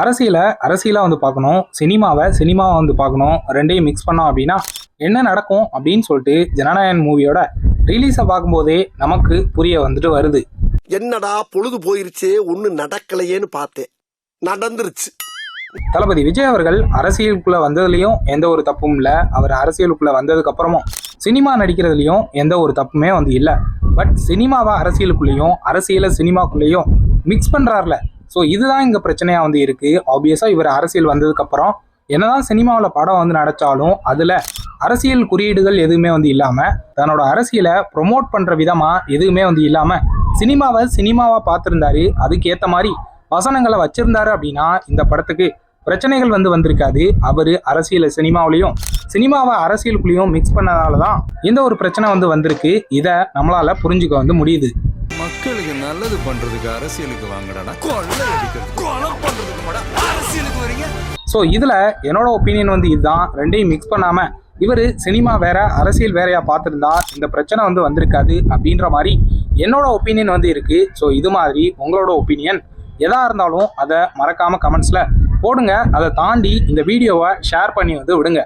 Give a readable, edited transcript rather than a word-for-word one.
அரசியலா வந்து பார்க்கணும், சினிமாவை வந்து பார்க்கணும். ரெண்டையும் மிக்ஸ் பண்ணோம் அப்படின்னா என்ன நடக்கும் அப்படின்னு சொல்லிட்டு ஜனநாயகன் மூவியோட ரிலீஸை பார்க்கும்போதே நமக்கு புரிய வந்துட்டு வருது. என்னடா பொழுது போயிருச்சே ஒண்ணு நடக்கலையேன்னு பார்த்தேன், நடந்துருச்சு. தளபதி விஜய் அவர்கள் அரசியலுக்குள்ள வந்ததுலயும் எந்த ஒரு தப்பும் இல்லை. அவர் அரசியலுக்குள்ள வந்ததுக்கு அப்புறமும் சினிமா நடிக்கிறதுலயும் எந்த ஒரு தப்புமே வந்து இல்லை. பட் சினிமாவை அரசியலுக்குள்ளேயும் அரசியலை சினிமாக்குள்ளேயும் மிக்ஸ் பண்றாருல. ஸோ இதுதான் இங்க பிரச்சனையா வந்து இருக்கு. ஆப்வியஸா இவர் அரசியல் வந்ததுக்கு அப்புறம் என்னதான் சினிமாவில் படம் வந்து நடிச்சாலும் அதுல அரசியல் குறியீடுகள் எதுவுமே வந்து இல்லாம, தன்னோட அரசியலை ப்ரொமோட் பண்ற விதமா எதுவுமே வந்து இல்லாம சினிமாவா பார்த்திருந்தாரு. அதுக்கு ஏத்த மாதிரி வசனங்களை வச்சிருந்தாரு அப்படின்னா இந்த படத்துக்கு பிரச்சனைகள் வந்து வந்திருக்காது. அவரு அரசியலை சினிமாவை அரசியலுக்குள்ளேயும் மிக்ஸ் பண்ணதாலதான் இந்த ஒரு பிரச்சனை வந்து வந்திருக்கு. இதை நம்மளால புரிஞ்சுக்க வந்து முடியுது. மக்களுக்கு நல்லது பண்றதுக்கு அரசியலுக்கு வாங்கடா, கொலை பண்றதுக்கு அரசியலுக்கு வரீங்க. ஸோ இதுல என்னோட ஒப்பீனியன் வந்து இதுதான். ரெண்டையும் மிக்ஸ் பண்ணாம இவர் சினிமா வேற அரசியல் வேறையா பார்த்துருந்தா இந்த பிரச்சனை வந்து வந்திருக்காது அப்படின்ற மாதிரி என்னோட ஒப்பீனியன் வந்து இருக்கு. ஸோ இது மாதிரி உங்களோட ஒப்பீனியன் எதா இருந்தாலும் அதை மறக்காம கமெண்ட்ஸ்ல போடுங்க. அதை தாண்டி இந்த வீடியோவை ஷேர் பண்ணி வந்து விடுங்க.